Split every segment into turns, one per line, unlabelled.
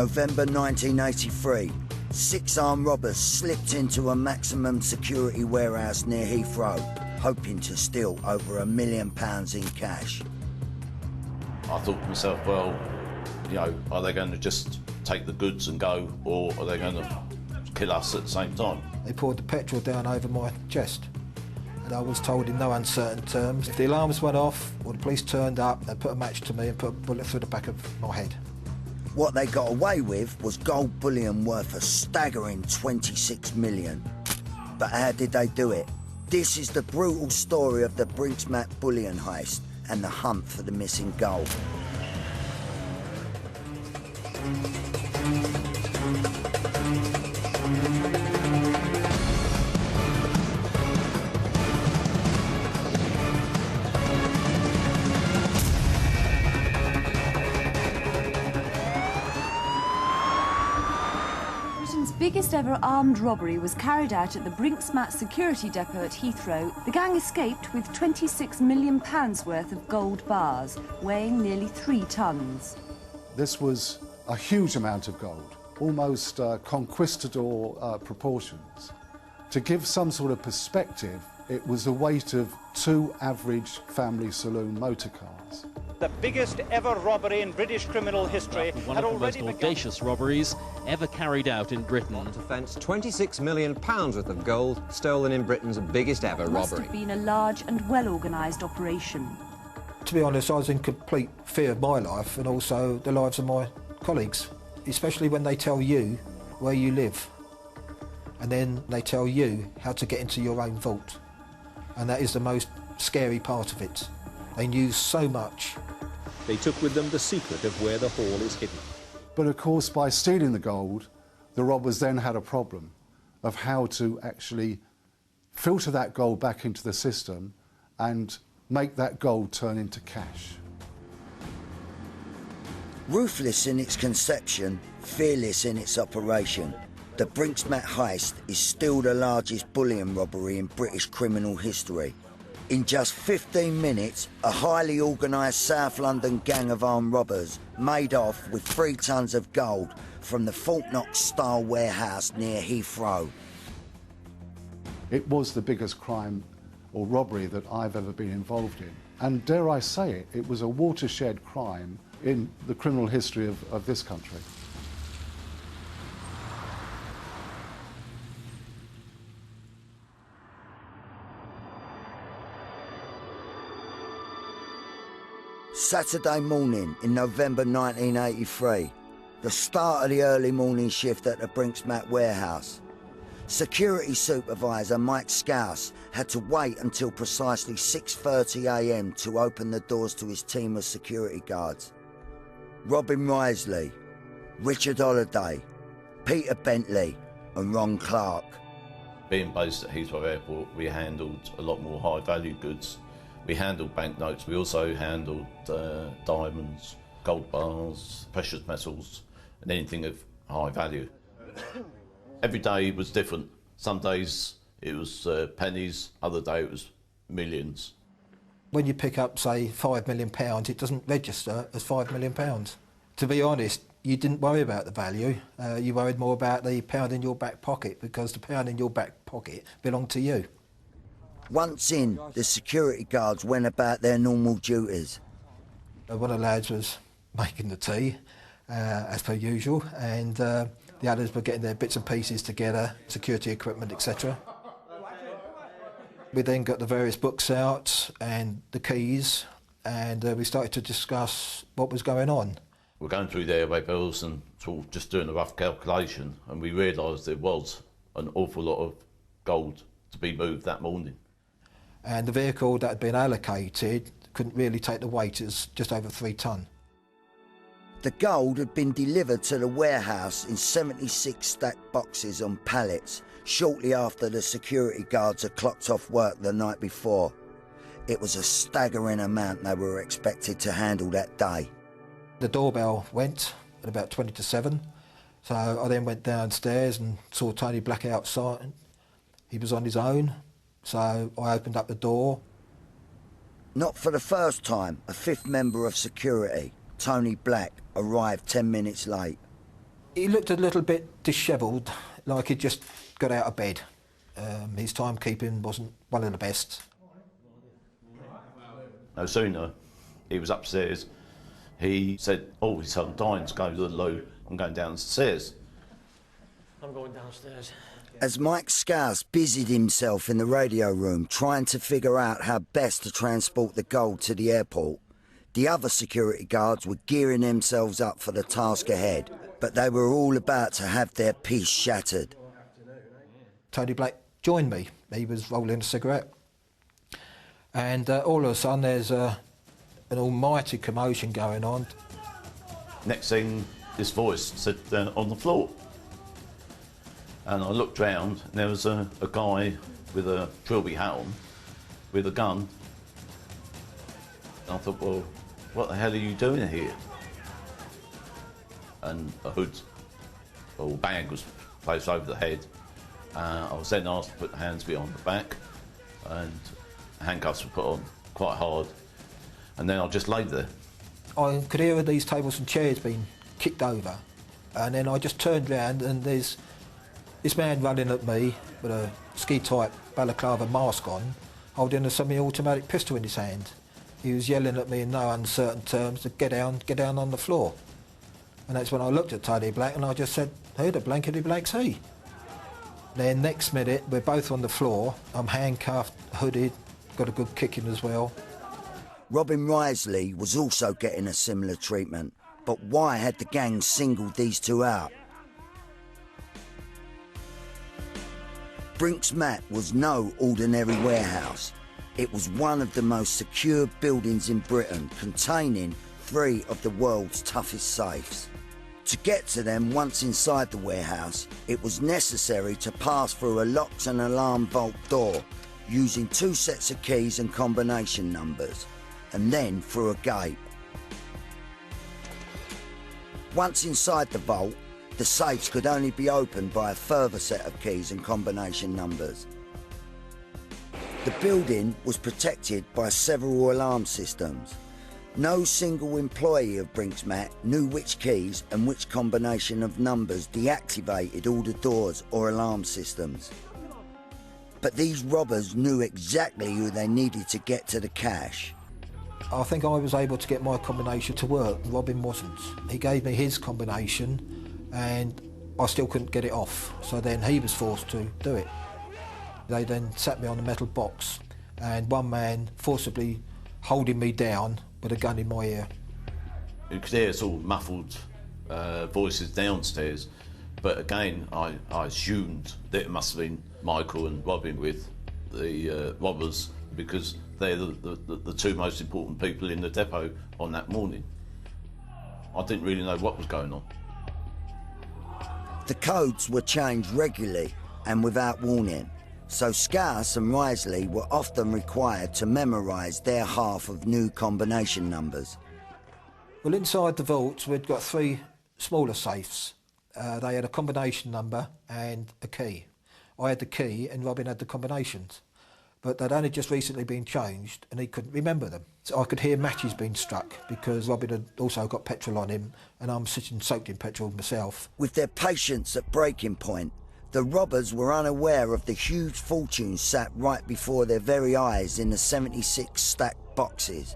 November 1983, 6 armed robbers slipped into a maximum security warehouse near Heathrow, hoping to steal over £1 million in cash.
I thought to myself, well, you know, are they going to just take the goods and go, or are they going to kill us at the same time?
They poured the petrol down over my chest, and I was told in no uncertain terms, if the alarms went off or the police turned up, they'd put a match to me and put a bullet through the back of my head.
What they got away with was gold bullion worth a staggering 26 million. But how did they do it? This is the brutal story of the Brinks Mat bullion heist and the hunt for the missing gold.
Biggest ever armed robbery was carried out at the Brinks Mat security depot at Heathrow. The gang escaped with £26 million worth of gold bars, weighing nearly 3 tons.
This was a huge amount of gold, almost conquistador proportions. To give some sort of perspective, it was the weight of 2 average family saloon motor cars.
The biggest ever robbery in British criminal history
one of the most audacious robberies ever carried out in Britain.
Offence, £26 million worth of gold stolen in Britain's biggest ever robbery.
Must have been a large and well-organised operation.
To be honest, I was in complete fear of my life and also the lives of my colleagues, especially when they tell you where you live and then they tell you how to get into your own vault. And that is the most scary part of it. They knew so much.
They took with them the secret of where the haul is hidden.
But of course, by stealing the gold, the robbers then had a problem of how to actually filter that gold back into the system and make that gold turn into cash.
Ruthless in its conception, fearless in its operation, the Brinks Mat heist is still the largest bullion robbery in British criminal history. In just 15 minutes, a highly organised South London gang of armed robbers made off with 3 tons of gold from the Fort Knox-style warehouse near Heathrow.
It was the biggest crime or robbery that I've ever been involved in. And dare I say it, it was a watershed crime in the criminal history of this country.
Saturday morning in November 1983, the start of the early morning shift at the Brinks Mat warehouse. Security supervisor Mike Scouse had to wait until precisely 6:30 AM to open the doors to his team of security guards. Robin Risley, Richard Holliday, Peter Bentley and Ron Clark.
Being based at Heathrow Airport, we handled a lot more high-value goods. We handled banknotes, we also handled diamonds, gold bars, precious metals, and anything of high value. Every day was different. Some days it was pennies, other day it was millions.
When you pick up, say, £5 million, it doesn't register as £5 million. To be honest, you didn't worry about the value. You worried more about the pound in your back pocket, because the pound in your back pocket belonged to you.
Once in, the security guards went about their normal duties.
One of the lads was making the tea, as per usual, and the others were getting their bits and pieces together, security equipment, etc. We then got the various books out and the keys, and we started to discuss what was going on.
We're going through the airway bills and sort of just doing a rough calculation, and we realised there was an awful lot of gold to be moved that morning.
And the vehicle that had been allocated couldn't really take the weight, it was just over 3 tonne.
The gold had been delivered to the warehouse in 76 stacked boxes on pallets shortly after the security guards had clocked off work the night before. It was a staggering amount they were expected to handle that day.
The doorbell went at about 20 to 7, so I then went downstairs and saw Tony Black outside. He was on his own, so I opened up the door.
Not for the first time, a 5th member of security, Tony Black, arrived 10 minutes late.
He looked a little bit dishevelled, like he'd just got out of bed. His timekeeping wasn't one of the best.
No sooner he was upstairs, he said, "Oh, his son dying, to go to the loo. I'm going downstairs."
I'm going downstairs.
As Mike Scouse busied himself in the radio room trying to figure out how best to transport the gold to the airport, the other security guards were gearing themselves up for the task ahead, but they were all about to have their peace shattered.
Tony Black joined me. He was rolling a cigarette. And all of a sudden there's an almighty commotion going on.
Next thing, this voice said, "On the floor." And I looked round, and there was a guy with a trilby hat on, with a gun. And I thought, well, what the hell are you doing here? And a hood or bag was placed over the head. I was then asked to put the hands behind the back, and handcuffs were put on quite hard. And then I just laid there.
I could hear these tables and chairs being kicked over, and then I just turned round and there's this man running at me with a ski-type balaclava mask on, holding a semi-automatic pistol in his hand. He was yelling at me in no uncertain terms to get down on the floor. And that's when I looked at Tony Black and I just said, "Who the blankety blank's he?" Then next minute, we're both on the floor. I'm handcuffed, hooded, got a good kicking as well.
Robin Risley was also getting a similar treatment, but why had the gang singled these two out? Brinks Mat was no ordinary warehouse. It was one of the most secure buildings in Britain, containing 3 of the world's toughest safes. To get to them once inside the warehouse, it was necessary to pass through a locked and alarm vault door, using 2 sets of keys and combination numbers, and then through a gate. Once inside the vault, the safes could only be opened by a further set of keys and combination numbers. The building was protected by several alarm systems. No single employee of Brinks Mat knew which keys and which combination of numbers deactivated all the doors or alarm systems. But these robbers knew exactly who they needed to get to the cash.
I think I was able to get my combination to work. Robin wasn't. He gave me his combination and I still couldn't get it off, so then he was forced to do it. They then sat me on a metal box and one man forcibly holding me down with a gun in my ear.
You could hear sort of muffled voices downstairs, but again I assumed that it must have been Michael and Robin with the robbers, because they're the 2 most important people in the depot on that morning. I didn't really know what was going on.
The codes were changed regularly and without warning, so Scouse and Risley were often required to memorise their half of new combination numbers.
Well, inside the vaults we'd got 3 smaller safes. They had a combination number and a key. I had the key and Robin had the combinations, but they'd only just recently been changed and he couldn't remember them. So I could hear matches being struck because Robin had also got petrol on him and I'm sitting soaked in petrol myself.
With their patience at breaking point, the robbers were unaware of the huge fortune sat right before their very eyes in the 76 stacked boxes.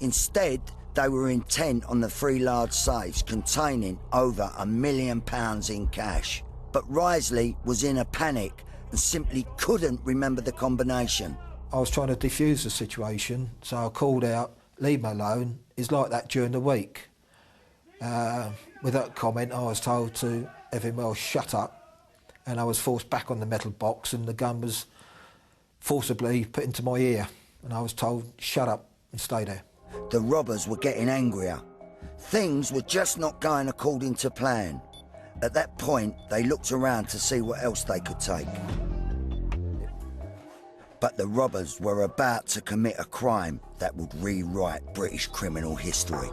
Instead, they were intent on the 3 large safes containing over £1 million in cash. But Risley was in a panic and simply couldn't remember the combination.
I was trying to defuse the situation, so I called out, "Leave me alone, it's like that during the week." With that comment, I was told to everyone else shut up, and I was forced back on the metal box and the gun was forcibly put into my ear, and I was told, "Shut up and stay there."
The robbers were getting angrier. Things were just not going according to plan. At that point, they looked around to see what else they could take. But the robbers were about to commit a crime that would rewrite British criminal history.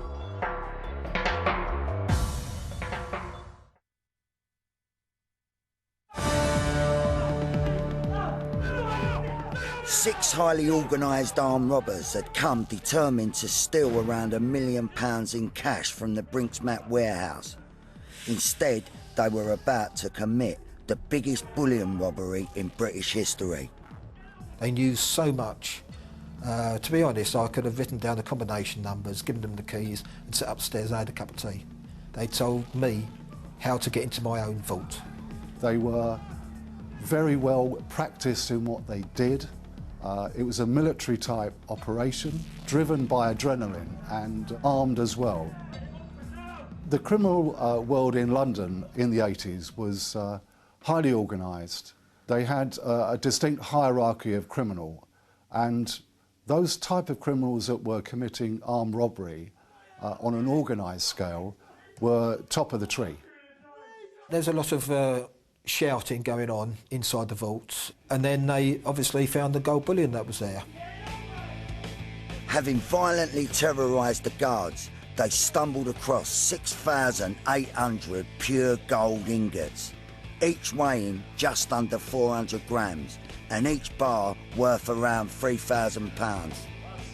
Six highly organised armed robbers had come determined to steal around £1 million in cash from the Brinks Mat warehouse. Instead, they were about to commit the biggest bullion robbery in British history.
They knew so much. To be honest, I could have written down the combination numbers, given them the keys and sat upstairs and had a cup of tea. They told me how to get into my own vault.
They were very well practiced in what they did. It was a military type operation, driven by adrenaline and armed as well. The criminal world in London in the 80s was highly organised. They had a distinct hierarchy of criminal, and those type of criminals that were committing armed robbery on an organised scale were top of the tree.
There's a lot of shouting going on inside the vaults, and then they obviously found the gold bullion that was there.
Having violently terrorised the guards, they stumbled across 6,800 pure gold ingots, each weighing just under 400 grams, and each bar worth around £3,000.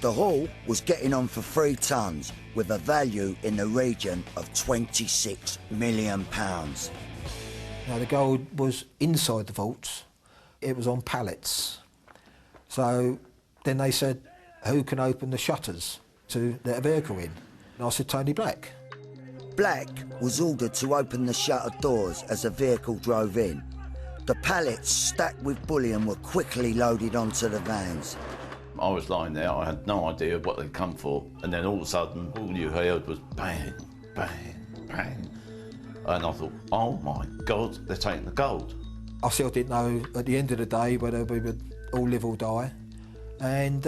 The haul was getting on for 3 tons, with a value in the region of £26 million.
Now, the gold was inside the vaults. It was on pallets. So then they said, who can open the shutters to let a vehicle in? And I said, Tony Black.
Black was ordered to open the shutter doors as the vehicle drove in. The pallets stacked with bullion were quickly loaded onto the vans.
I was lying there, I had no idea what they'd come for, and then all of a sudden, all you heard was bang, bang, bang. And I thought, oh my God, they're taking the gold.
I still didn't know at the end of the day whether we would all live or die. And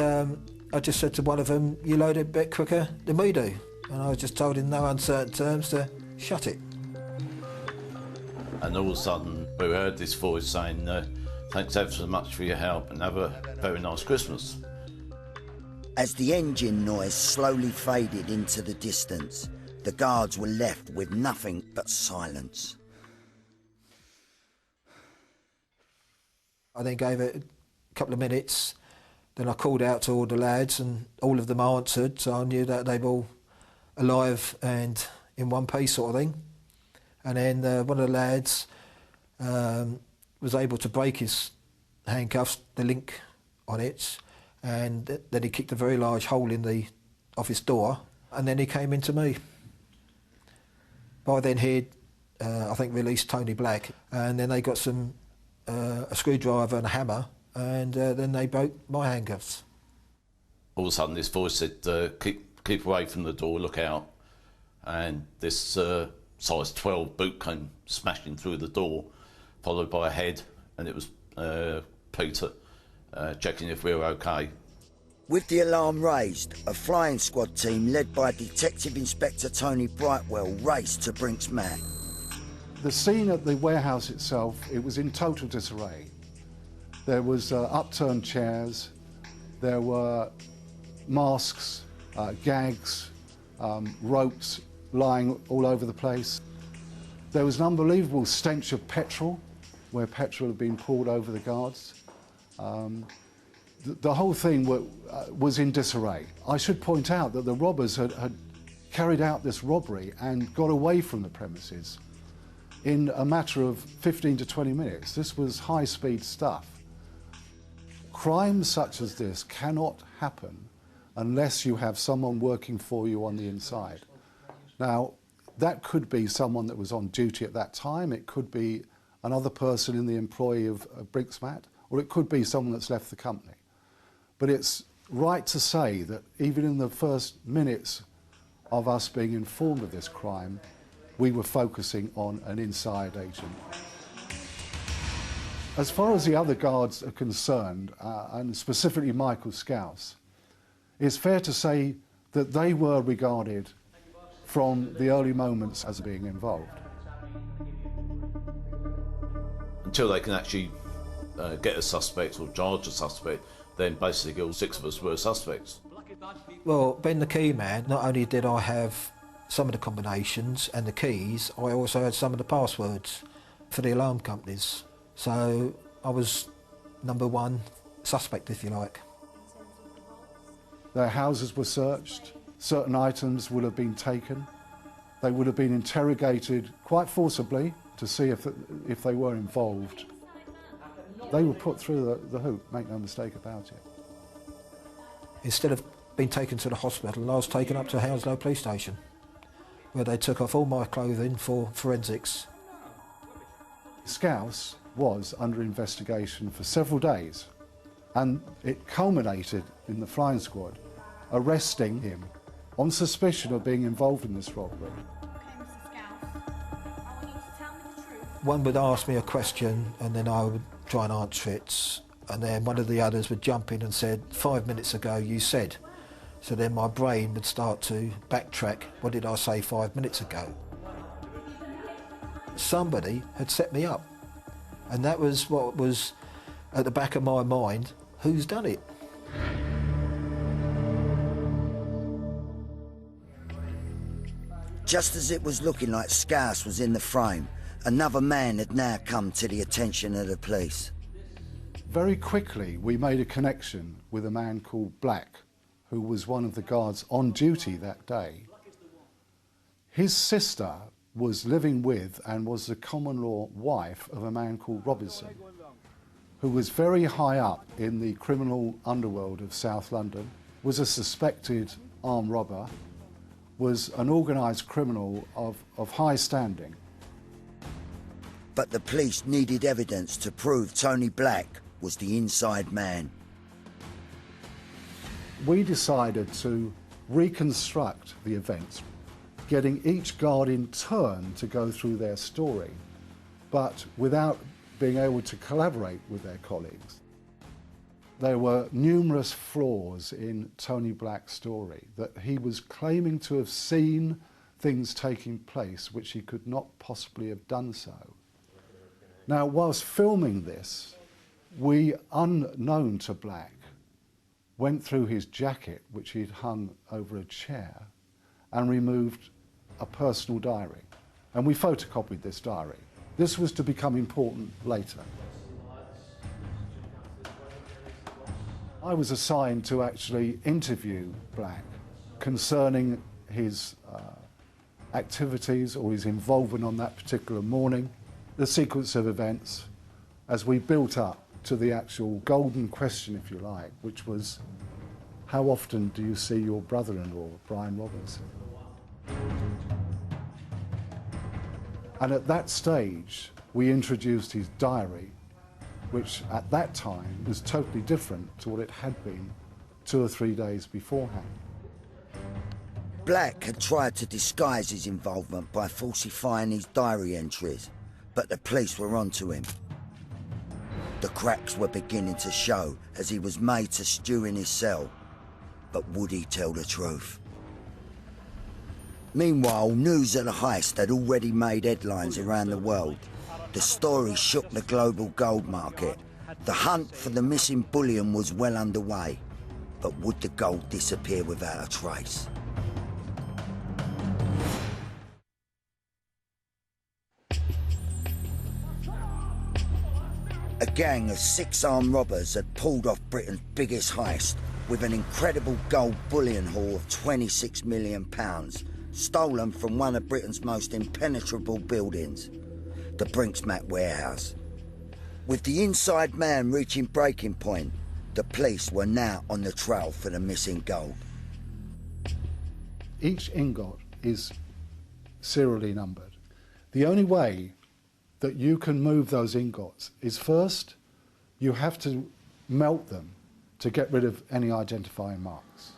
I just said to one of them, you load it a bit quicker than we do. And I was just told in no uncertain terms to shut it.
And all of a sudden, we heard this voice saying, thanks ever so much for your help and have a very nice Christmas.
As the engine noise slowly faded into the distance, the guards were left with nothing but silence.
I then gave it a couple of minutes, then I called out to all the lads and all of them answered, so I knew that they were all alive and in one piece sort of thing. And then one of the lads was able to break his handcuffs, the link on it, and then he kicked a very large hole in the office door, and then he came into me. By then he'd, I think, released Tony Black, and then they got some a screwdriver and a hammer, and then they broke my handcuffs.
All of a sudden this voice said, keep away from the door, look out. And this size 12 boot came smashing through the door, followed by a head, and it was Peter checking if we were okay.
With the alarm raised, a flying squad team led by Detective Inspector Tony Brightwell raced to Brinks Mat.
The scene at the warehouse itself, it was in total disarray. There was upturned chairs, there were masks, gags, ropes lying all over the place. There was an unbelievable stench of petrol, where petrol had been poured over the guards. The whole thing was in disarray. I should point out that the robbers had carried out this robbery and got away from the premises in a matter of 15 to 20 minutes. This was high-speed stuff. Crimes such as this cannot happen unless you have someone working for you on the inside. Now, that could be someone that was on duty at that time, it could be another person in the employ of Brinks Mat, or it could be someone that's left the company. But it's right to say that even in the first minutes of us being informed of this crime, we were focusing on an inside agent. As far as the other guards are concerned, and specifically Michael Scouse, it's fair to say that they were regarded from the early moments as being involved.
Until they can actually get a suspect or charge a suspect, then basically all 6 of us were suspects.
Well, being the key man, not only did I have some of the combinations and the keys, I also had some of the passwords for the alarm companies. So I was number 1 suspect, if you like.
Their houses were searched, certain items would have been taken, They would have been interrogated quite forcibly to see if they were involved. They were put through the hoop, make no mistake about it.
Instead of being taken to the hospital, I was taken up to Hounslow police station, where they took off all my clothing for forensics.
Scouse was under investigation for several days, and it culminated in the flying squad arresting him on suspicion of being involved in this robbery.
One would ask me a question and then I would try and answer it, and then one of the others would jump in and said, 5 minutes ago you said. So then my brain would start to backtrack, what did I say 5 minutes ago? Somebody had set me up, and that was what was at the back of my mind, who's done it?
Just as it was looking like Scouse was in the frame, another man had now come to the attention of the police.
Very quickly we made a connection with a man called Black, who was one of the guards on duty that day. His sister was living with and was the common law wife of a man called Robinson, who was very high up in the criminal underworld of South London, was a suspected armed robber, was an organised criminal of high standing.
But the police needed evidence to prove Tony Black was the inside man.
We decided to reconstruct the events, getting each guard in turn to go through their story, but without being able to collaborate with their colleagues. There were numerous flaws in Tony Black's story, that he was claiming to have seen things taking place which he could not possibly have done so. Now, whilst filming this, we, unknown to Black, went through his jacket, which he'd hung over a chair, and removed a personal diary. And we photocopied this diary. This was to become important later. I was assigned to actually interview Black concerning his activities or his involvement on that particular morning, the sequence of events as we built up to the actual golden question, if you like, which was, how often do you see your brother-in-law, Brian Robinson? And at that stage, we introduced his diary, which at that time was totally different to what it had been 2 or 3 days beforehand.
Black had tried to disguise his involvement by falsifying his diary entries, but the police were onto him. The cracks were beginning to show as he was made to stew in his cell, but would he tell the truth? Meanwhile, news of the heist had already made headlines around the world. The story shook the global gold market. The hunt for the missing bullion was well underway, but would the gold disappear without a trace? A gang of 6 armed robbers had pulled off Britain's biggest heist with an incredible gold bullion haul of £26 million, stolen from one of Britain's most impenetrable buildings, the Brinks Mat warehouse. With the inside man reaching breaking point, the police were now on the trail for the missing gold.
Each ingot is serially numbered. The only way that you can move those ingots is, first, you have to melt them to get rid of any identifying marks.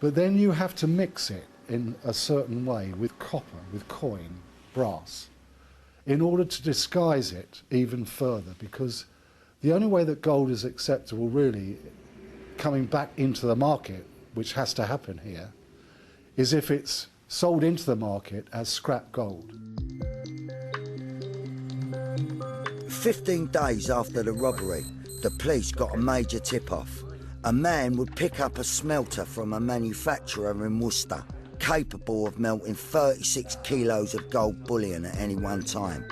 But then you have to mix it in a certain way with copper, with coin, brass, in order to disguise it even further, because the only way that gold is acceptable really coming back into the market, which has to happen here, is if it's sold into the market as scrap gold.
15 days after the robbery, the police got a major tip-off. A man would pick up a smelter from a manufacturer in Worcester, capable of melting 36 kilos of gold bullion at any one time.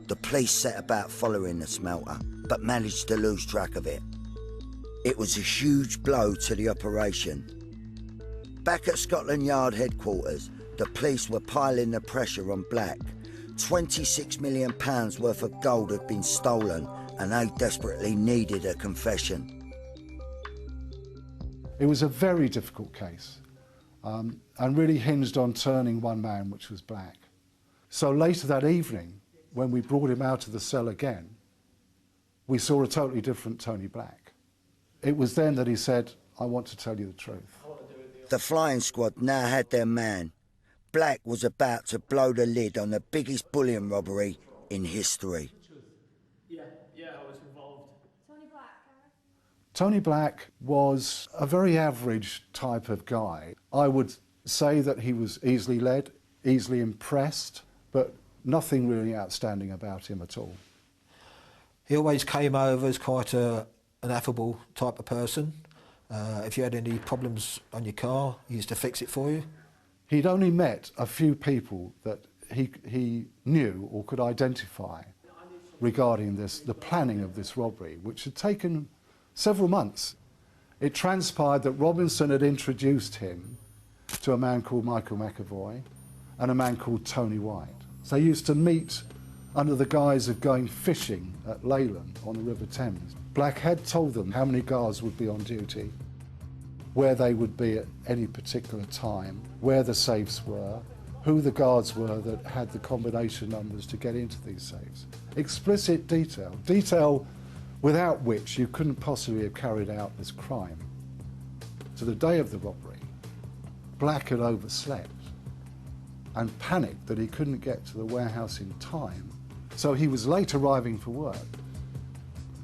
The police set about following the smelter, but managed to lose track of it. It was a huge blow to the operation. Back at Scotland Yard headquarters, the police were piling the pressure on Black. £26 million worth of gold had been stolen and they desperately needed a confession.
It was a very difficult case and really hinged on turning one man, which was Black. So later that evening, when we brought him out of the cell again, we saw a totally different Tony Black. It was then that he said, "I want to tell you the truth."
The flying squad now had their man. Black was about to blow the lid on the biggest bullion robbery in history.
Yeah, I was involved.
Tony Black was a very average type of guy. I would say that he was easily led, easily impressed, but nothing really outstanding about him at all.
He always came over as quite an affable type of person. If you had any problems on your car, he used to fix it for you.
He'd only met a few people that he knew or could identify regarding the planning of this robbery, which had taken several months. It transpired that Robinson had introduced him to a man called Michael McAvoy and a man called Tony White. So they used to meet under the guise of going fishing at Leyland on the River Thames. Black had told them how many guards would be on duty, where they would be at any particular time, where the safes were, who the guards were that had the combination numbers to get into these safes. Explicit detail, detail without which you couldn't possibly have carried out this crime. To the day of the robbery, Black had overslept and panicked that he couldn't get to the warehouse in time, so he was late arriving for work.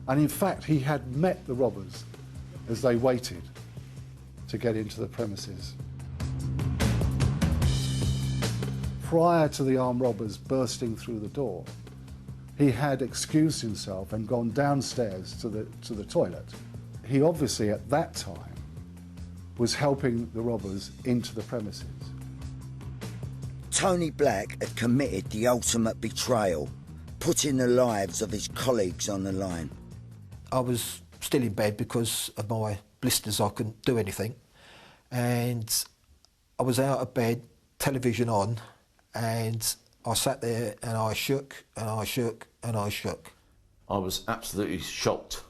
And in fact, he had met the robbers as they waited to get into the premises. Prior to the armed robbers bursting through the door, he had excused himself and gone downstairs to the toilet. He obviously, at that time, was helping the robbers into the premises.
Tony Black had committed the ultimate betrayal, putting the lives of his colleagues on the line.
I was still in bed because of my blisters. I couldn't do anything. And I was out of bed, television on, and I sat there and I shook and I shook and I shook.
I was absolutely shocked.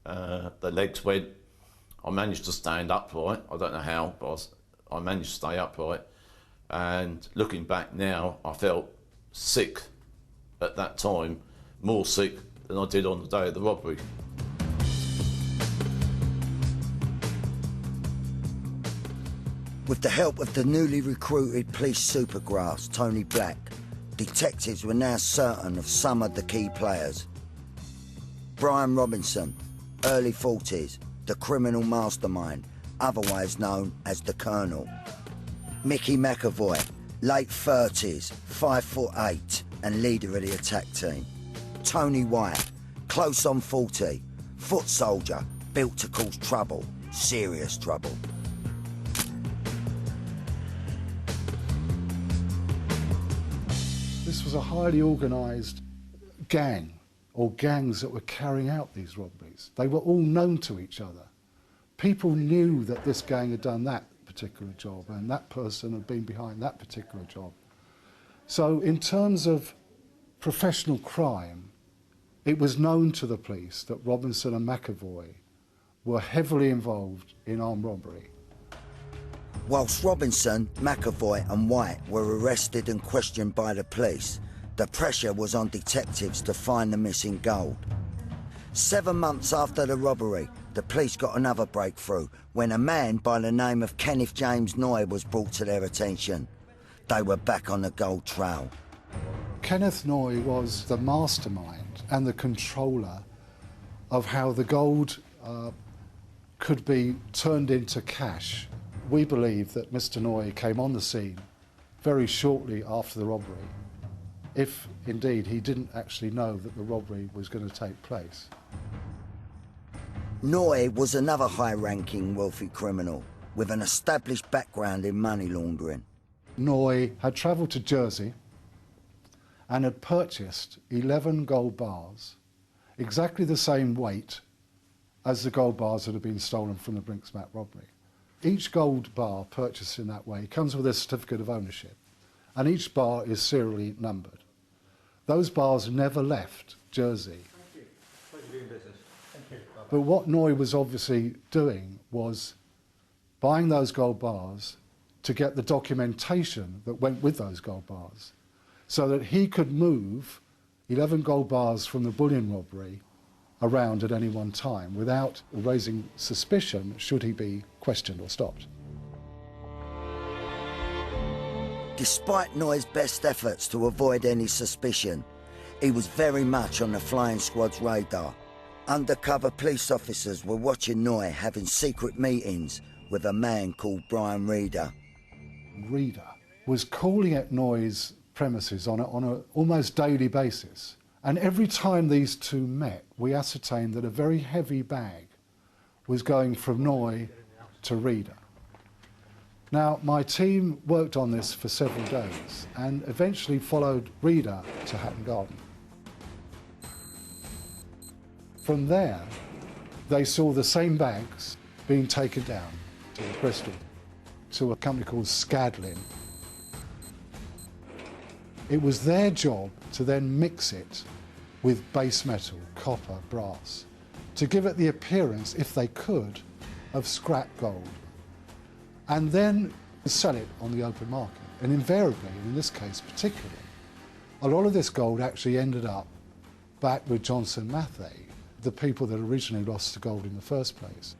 The legs went. I managed to stand upright. I don't know how, but I managed to stay upright. And looking back now, I felt sick at that time, more sick than I did on the day of the robbery.
With the help of the newly recruited police supergrass, Tony Black, detectives were now certain of some of the key players. Brian Robinson, early 40s, the criminal mastermind, otherwise known as the Colonel. Mickey McAvoy, late 30s, 5'8", and leader of the attack team. Tony White, close on 40, foot soldier, built to cause trouble, serious trouble.
This was a highly organised gang, or gangs that were carrying out these robberies. They were all known to each other. People knew that this gang had done that particular job and that person had been behind that particular job. So in terms of professional crime, it was known to the police that Robinson and McAvoy were heavily involved in armed robbery.
Whilst Robinson, McAvoy and White were arrested and questioned by the police, the pressure was on detectives to find the missing gold. 7 months after the robbery, the police got another breakthrough when a man by the name of Kenneth James Noy was brought to their attention. They were back on the gold trail.
Kenneth Noy was the mastermind and the controller of how the gold could be turned into cash. We believe that Mr. Noy came on the scene very shortly after the robbery, if indeed he didn't actually know that the robbery was going to take place.
Noy was another high-ranking wealthy criminal with an established background in money laundering.
Noy had travelled to Jersey and had purchased 11 gold bars, exactly the same weight as the gold bars that had been stolen from the Brinks Mat robbery. Each gold bar purchased in that way comes with a certificate of ownership. and each bar is serially numbered. Those bars never left Jersey.
Thank you. Pleasure doing business. Thank you.
But what Noy was obviously doing was buying those gold bars to get the documentation that went with those gold bars, so that he could move 11 gold bars from the bullion robbery around at any one time without raising suspicion should he be questioned or stopped.
Despite Noy's best efforts to avoid any suspicion, he was very much on the flying squad's radar. Undercover police officers were watching Noy having secret meetings with a man called Brian Reeder.
Reeder was calling at Noy's premises on an almost daily basis. And every time these two met, we ascertained that a very heavy bag was going from Noy to Reeder. Now, my team worked on this for several days and eventually followed Reeder to Hatton Garden. From there, they saw the same bags being taken down to Bristol, to a company called Scadlin. It was their job to then mix it with base metal, copper, brass, to give it the appearance, if they could, of scrap gold, and then sell it on the open market. And invariably, in this case particularly, a lot of this gold actually ended up back with Johnson Matthey, the people that originally lost the gold in the first place.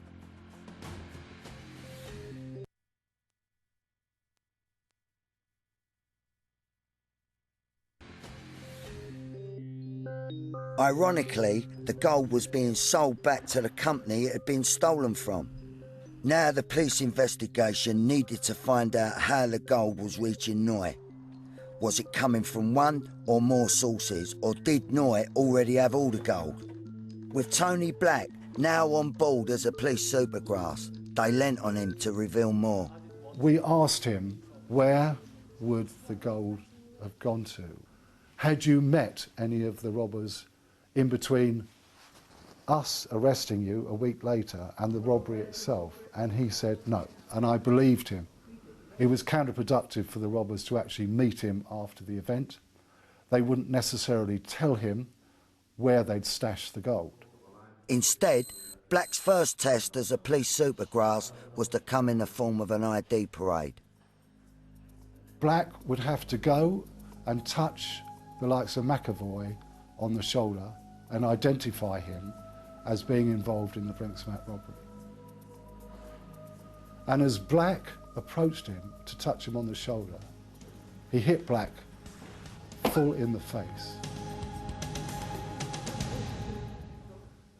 Ironically, the gold was being sold back to the company it had been stolen from. Now the police investigation needed to find out how the gold was reaching Noy. Was it coming from one or more sources, or did Noy already have all the gold? With Tony Black now on board as a police supergrass, they lent on him to reveal more.
We asked him, where would the gold have gone to? Had you met any of the robbers in between us arresting you a week later and the robbery itself? And he said no, and I believed him. It was counterproductive for the robbers to actually meet him after the event. They wouldn't necessarily tell him where they'd stashed the gold.
Instead, Black's first test as a police supergrass was to come in the form of an ID parade.
Black would have to go and touch the likes of McAvoy on the shoulder and identify him as being involved in the Brinks Mat robbery. And as Black approached him to touch him on the shoulder, he hit Black full in the face.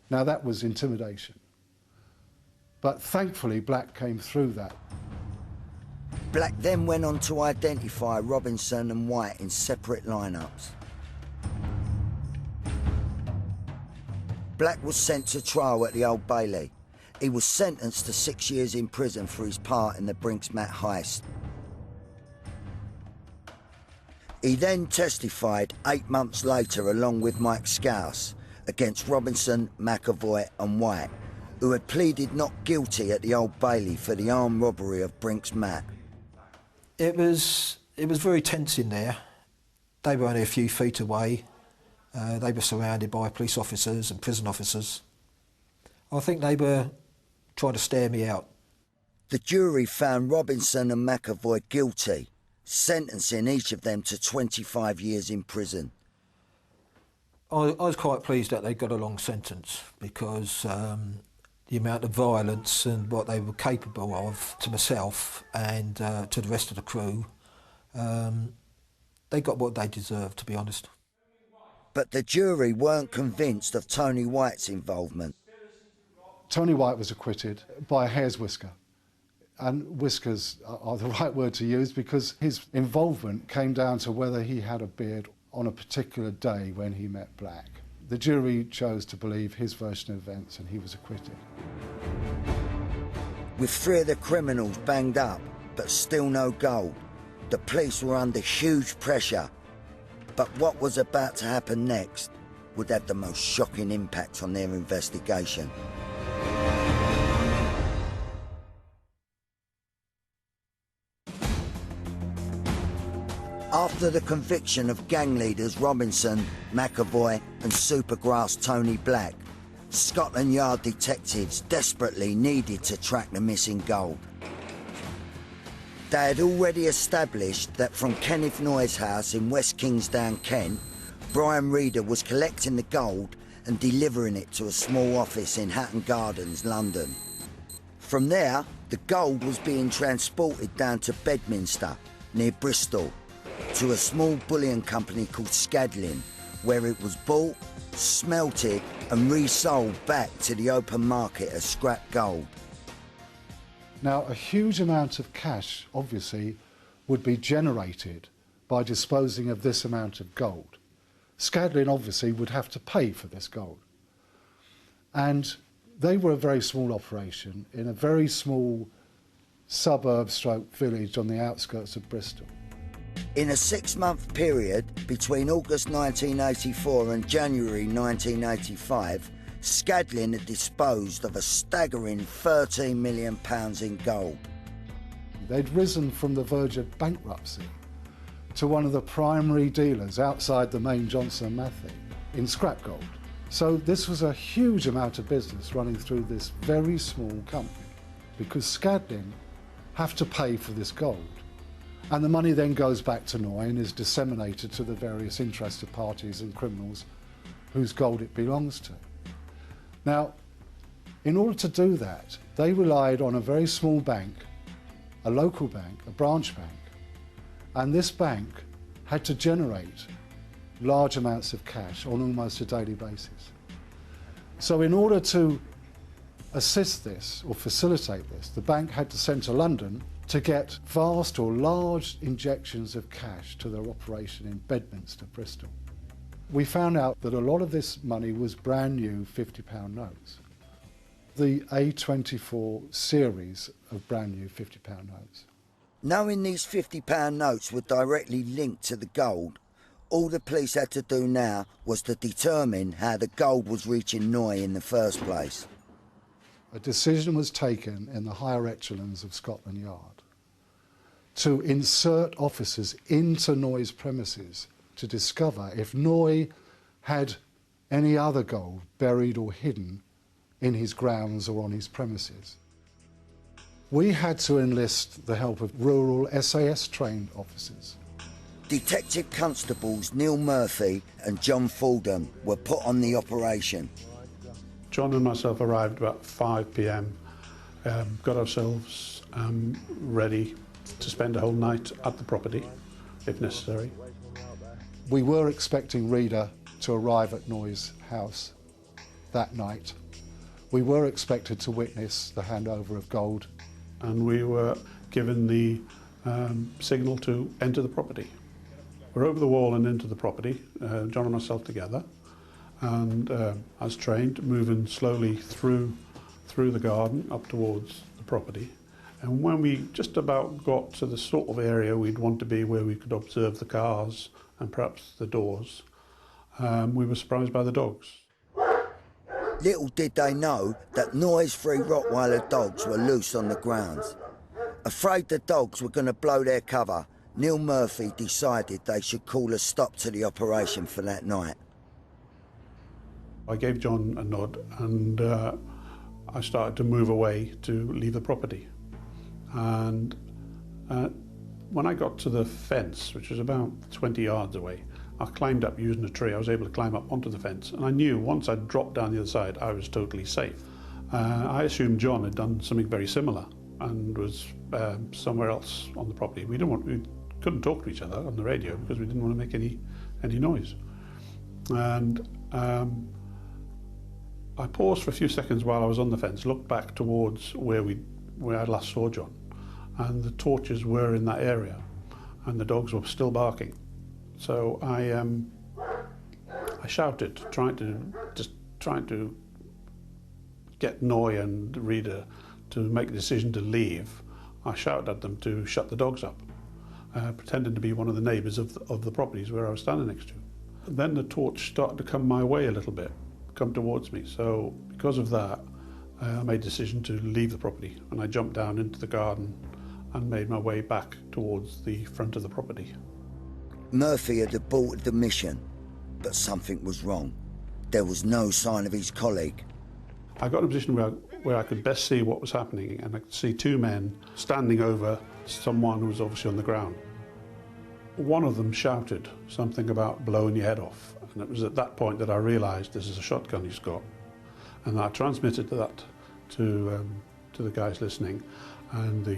Now that was intimidation. But thankfully Black came through that.
Black then went on to identify Robinson and White in separate lineups. Black was sent to trial at the Old Bailey. He was sentenced to 6 years in prison for his part in the Brinks Mat heist. He then testified 8 months later along with Mike Scouse against Robinson, McAvoy and White, who had pleaded not guilty at the Old Bailey for the armed robbery of Brinks Mat.
It was very tense in there. They were only a few feet away. They were surrounded by police officers and prison officers. I think they were trying to stare me out.
The jury found Robinson and McAvoy guilty, sentencing each of them to 25 years in prison.
I was quite pleased that they got a long sentence because the amount of violence and what they were capable of to myself and to the rest of the crew, they got what they deserved, to be honest.
But the jury weren't convinced of Tony White's involvement.
Tony White was acquitted by a hair's whisker. And whiskers are the right word to use because his involvement came down to whether he had a beard on a particular day when he met Black. The jury chose to believe his version of events and he was acquitted.
With 3 of the criminals banged up, but still no gold, the police were under huge pressure. But what was about to happen next would have the most shocking impact on their investigation. After the conviction of gang leaders Robinson, McAvoy and Supergrass Tony Black, Scotland Yard detectives desperately needed to track the missing gold. They had already established that from Kenneth Noye's house in West Kingsdown, Kent, Brian Reeder was collecting the gold and delivering it to a small office in Hatton Gardens, London. From there, the gold was being transported down to Bedminster, near Bristol, to a small bullion company called Scadlin, where it was bought, smelted and resold back to the open market as scrap gold.
Now, a huge amount of cash, obviously, would be generated by disposing of this amount of gold. Scadlin, obviously, would have to pay for this gold. And they were a very small operation in a very small suburb/village on the outskirts of Bristol.
In a 6-month period between August 1984 and January 1985, Scadlin had disposed of a staggering £13 million in gold.
They'd risen from the verge of bankruptcy to one of the primary dealers outside the main Johnson & Matthey in scrap gold. So this was a huge amount of business running through this very small company, because Scadlin have to pay for this gold. And the money then goes back to Noye and is disseminated to the various interested parties and criminals whose gold it belongs to. Now, in order to do that, they relied on a very small bank, a local bank, a branch bank, and this bank had to generate large amounts of cash on almost a daily basis. So in order to assist this or facilitate this, the bank had to send to London to get vast or large injections of cash to their operation in Bedminster, Bristol. We found out that a lot of this money was brand new £50 notes. The A24 series of brand new £50 notes.
Knowing these £50 notes were directly linked to the gold, all the police had to do now was to determine how the gold was reaching Noye in the first place.
A decision was taken in the higher echelons of Scotland Yard to insert officers into Noye's premises to discover if Noye had any other gold buried or hidden in his grounds or on his premises. We had to enlist the help of rural SAS-trained officers.
Detective Constables Neil Murphy and John Fordham were put on the operation.
John and myself arrived about 5 p.m, got ourselves ready to spend a whole night at the property, if necessary.
We were expecting Reeder to arrive at Noye's house that night. We were expected to witness the handover of gold.
And we were given the signal to enter the property. We're over the wall and into the property, John and myself together, and as trained, moving slowly through the garden up towards the property. And when we just about got to the sort of area we'd want to be where we could observe the cars and perhaps the doors, we were surprised by the dogs.
Little did they know that Noye's 3 Rottweiler dogs were loose on the grounds. Afraid the dogs were going to blow their cover, Neil Murphy decided they should call a stop to the operation for that night.
I gave John a nod and I started to move away to leave the property. And when I got to the fence, which was about 20 yards away, I climbed up using a tree. I was able to climb up onto the fence, and I knew once I dropped down the other side, I was totally safe. I assumed John had done something very similar and was somewhere else on the property. We couldn't talk to each other on the radio because we didn't want to make any noise. And I paused for a few seconds while I was on the fence, looked back towards where I last saw John, and the torches were in that area, and the dogs were still barking. So I shouted, trying to get Noye and Reeder to make a decision to leave. I shouted at them to shut the dogs up, pretending to be one of the neighbours of the properties where I was standing next to. Then the torch started to come my way a little bit, come towards me. So because of that, I made a decision to leave the property, and I jumped down into the garden and made my way back towards the front of the property.
Murphy had aborted the mission, but something was wrong. There was no sign of his colleague.
I got in a position where I could best see what was happening, and I could see two men standing over someone who was obviously on the ground. One of them shouted something about blowing your head off, and it was at that point that I realised this is a shotgun he's got. And I transmitted that to the guys listening, and the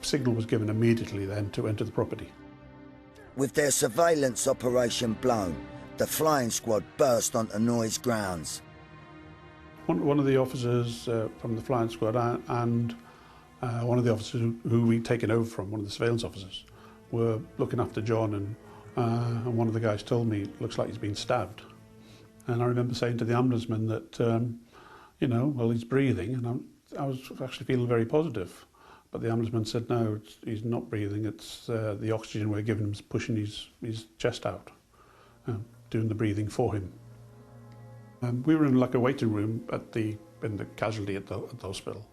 signal was given immediately then to enter the property.
With their surveillance operation blown, the flying squad burst onto Noy's grounds.
One of the officers from the flying squad and one of the officers who we'd taken over from, one of the surveillance officers, were looking after John, and one of the guys told me, looks like he's been stabbed. And I remember saying to the ambulanceman that, you know, well, he's breathing, and I was actually feeling very positive. But the ambulanceman said, no, he's not breathing, it's the oxygen we're giving him is pushing his chest out, doing the breathing for him. We were in like a waiting room in the casualty at the hospital.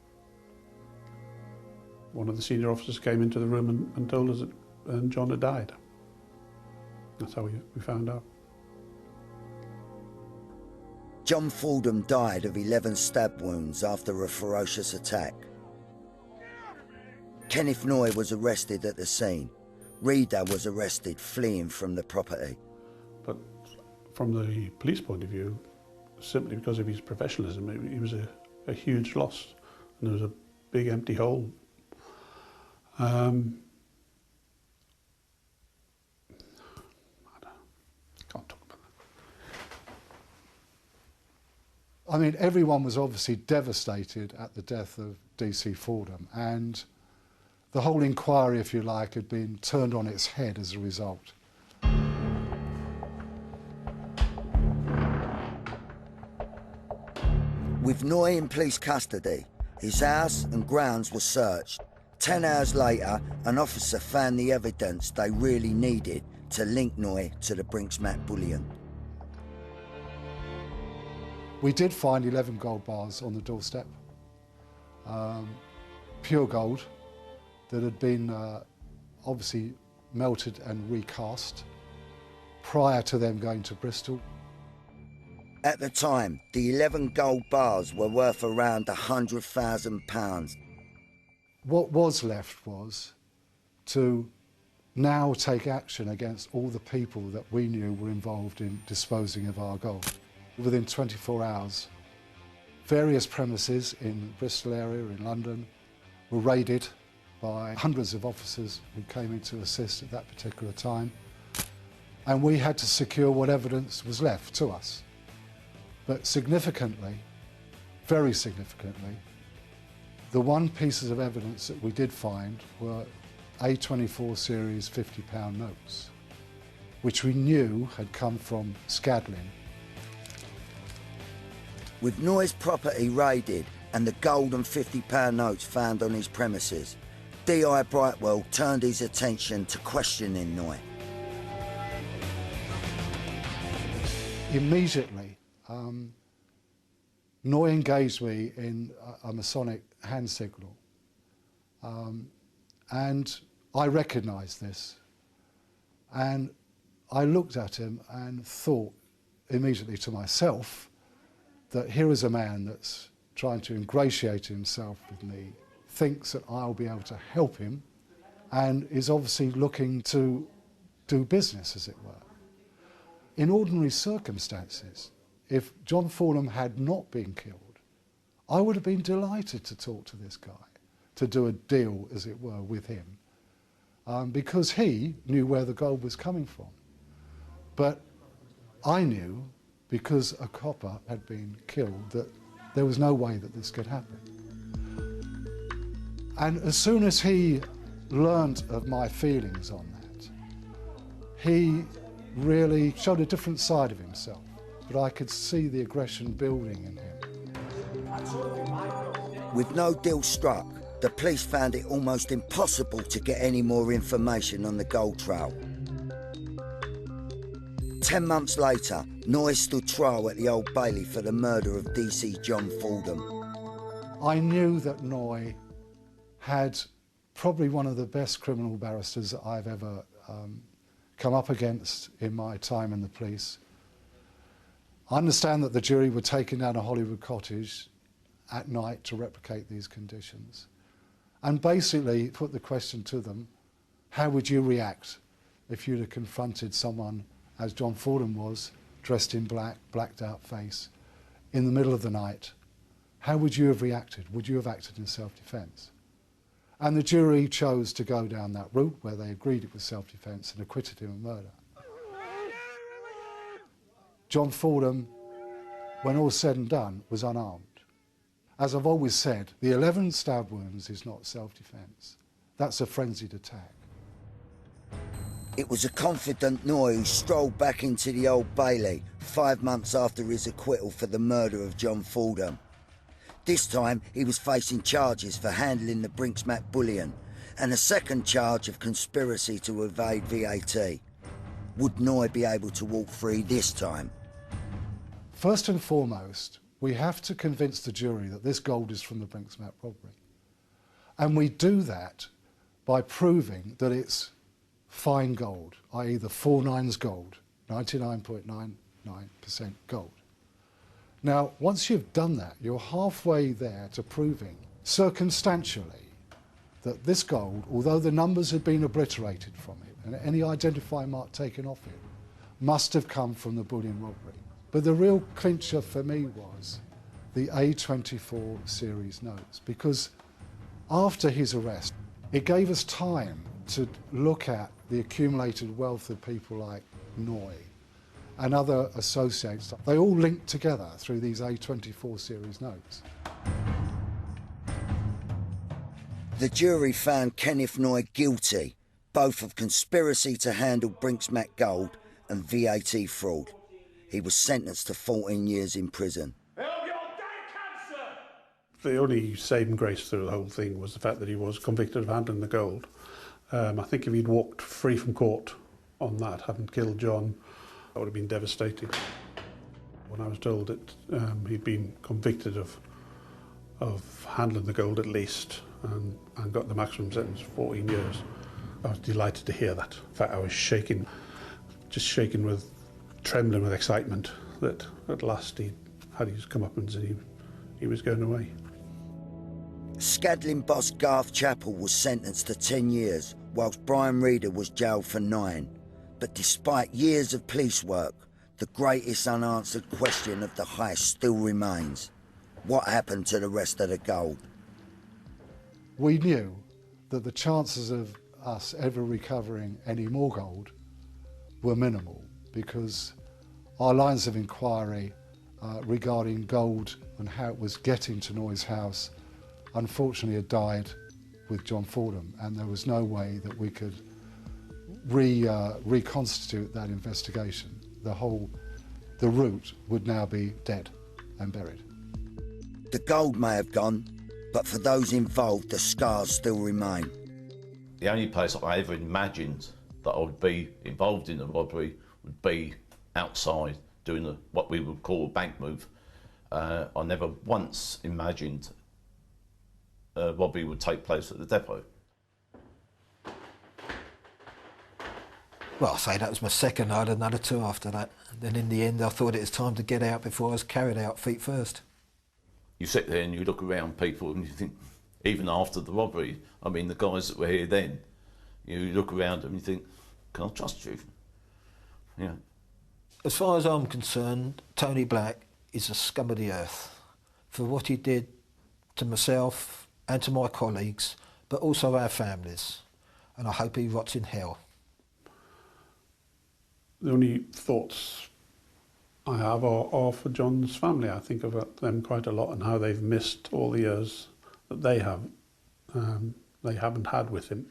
One of the senior officers came into the room and told us that John had died. That's how we found out.
John Fordham died of 11 stab wounds after a ferocious attack. Kenneth Noy was arrested at the scene. Reader was arrested fleeing from the property.
But from the police point of view, simply because of his professionalism, he was a huge loss, and there was a big empty hole. I can't talk about that.
I mean, everyone was obviously devastated at the death of DC Fordham, and the whole inquiry, if you like, had been turned on its head as a result.
With Noy in police custody, his house and grounds were searched. 10 hours later, an officer found the evidence they really needed to link Noy to the Brinks Mat bullion.
We did find 11 gold bars on the doorstep, pure gold that had been obviously melted and recast prior to them going to Bristol.
At the time, the 11 gold bars were worth around £100,000.
What was left was to now take action against all the people that we knew were involved in disposing of our gold. Within 24 hours, various premises in Bristol area, in London, were raided by hundreds of officers who came in to assist at that particular time, and we had to secure what evidence was left to us. But significantly, very significantly, the one pieces of evidence that we did find were A24 series £50 notes, which we knew had come from Scadlin.
With Noy's property raided and the gold and £50 notes found on his premises, D.I. Brightwell turned his attention to questioning Noy.
Immediately, Noy engaged me in a Masonic hand signal, and I recognised this, and I looked at him and thought immediately to myself that here is a man that's trying to ingratiate himself with me, thinks that I'll be able to help him, and is obviously looking to do business, as it were. In ordinary circumstances, if John Fordham had not been killed, I would have been delighted to talk to this guy, to do a deal, as it were, with him, because he knew where the gold was coming from. But I knew, because a copper had been killed, that there was no way that this could happen. And as soon as he learnt of my feelings on that, he really showed a different side of himself, but I could see the aggression building in him.
With no deal struck, the police found it almost impossible to get any more information on the gold trail. 10 months later, Noy stood trial at the Old Bailey for the murder of DC John Fordham.
I knew that Noy had probably one of the best criminal barristers that I've ever come up against in my time in the police. I understand that the jury were taken down a Hollywood cottage at night to replicate these conditions, and basically put the question to them, how would you react if you'd have confronted someone, as John Fordham was, dressed in black, blacked out face, in the middle of the night? How would you have reacted? Would you have acted in self-defence? And the jury chose to go down that route where they agreed it was self-defence and acquitted him of murder. John Fordham, when all said and done, was unarmed. As I've always said, the 11 stab wounds is not self-defence. That's a frenzied attack.
It was a confident Noy who strolled back into the Old Bailey 5 months after his acquittal for the murder of John Fordham. This time he was facing charges for handling the Brinks Mat bullion and a second charge of conspiracy to evade VAT. Would Noy be able to walk free this time?
First and foremost, we have to convince the jury that this gold is from the Brinks Mat robbery. And we do that by proving that it's fine gold, i.e. the 4 nines gold, 99.99% gold. Now, once you've done that, you're halfway there to proving circumstantially that this gold, although the numbers had been obliterated from it and any identifying mark taken off it, must have come from the bullion robbery. But the real clincher for me was the A24 series notes, because after his arrest, it gave us time to look at the accumulated wealth of people like Noy and other associates. They all linked together through these A24 series notes.
The jury found Kenneth Noy guilty, both of conspiracy to handle Brinks Mat gold and VAT fraud. He was sentenced to 14 years in prison.
The only saving grace through the whole thing was the fact that he was convicted of handling the gold. I think if he'd walked free from court on that, hadn't killed John, that would have been devastating. When I was told that he'd been convicted of handling the gold at least and got the maximum sentence of 14 years, I was delighted to hear that. In fact, I was shaking, just shaking with, trembling with excitement that at last he had his comeuppance and he was going away.
Scadlin boss Garth Chappell was sentenced to 10 years, whilst Brian Reeder was jailed for 9. But despite years of police work, the greatest unanswered question of the heist still remains. What happened to the rest of the gold?
We knew that the chances of us ever recovering any more gold were minimal, because our lines of inquiry regarding gold and how it was getting to Noy's house unfortunately had died with John Fordham, and there was no way that we could reconstitute that investigation. The route would now be dead and buried.
The gold may have gone, but for those involved, the scars still remain.
The only place I ever imagined that I would be involved in the robbery would be outside doing what we would call a bank move. I never once imagined a robbery would take place at the depot.
Well, I say that was my second. I had another 2 after that. And then in the end, I thought it was time to get out before I was carried out feet first.
You sit there and you look around people and you think, even after the robbery, I mean, the guys that were here then, you look around them and you think, can I trust you? Yeah.
As far as I'm concerned, Tony Black is a scum of the earth for what he did to myself and to my colleagues, but also our families. And I hope he rots in hell.
The only thoughts I have are for John's family. I think about them quite a lot and how they've missed all the years that they haven't had with him.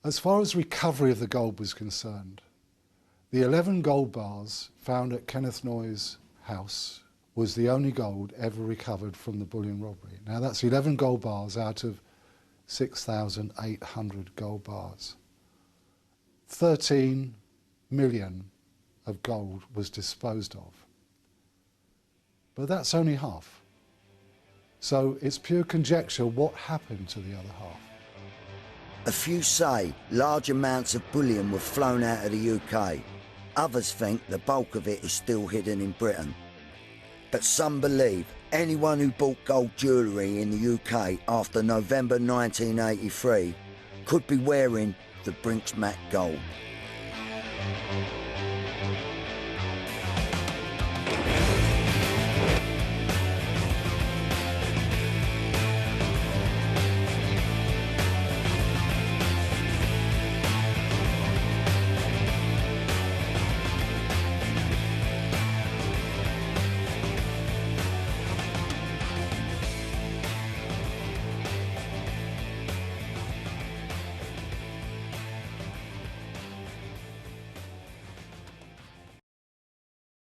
As far as recovery of the gold was concerned, the 11 gold bars found at Kenneth Noy's house was the only gold ever recovered from the bullion robbery. Now that's 11 gold bars out of 6,800 gold bars. 13 million of gold was disposed of. But that's only half. So it's pure conjecture what happened to the other half.
A few say large amounts of bullion were flown out of the UK. Others think the bulk of it is still hidden in Britain. But some believe anyone who bought gold jewellery in the UK after November 1983 could be wearing the Brinks Mat gold.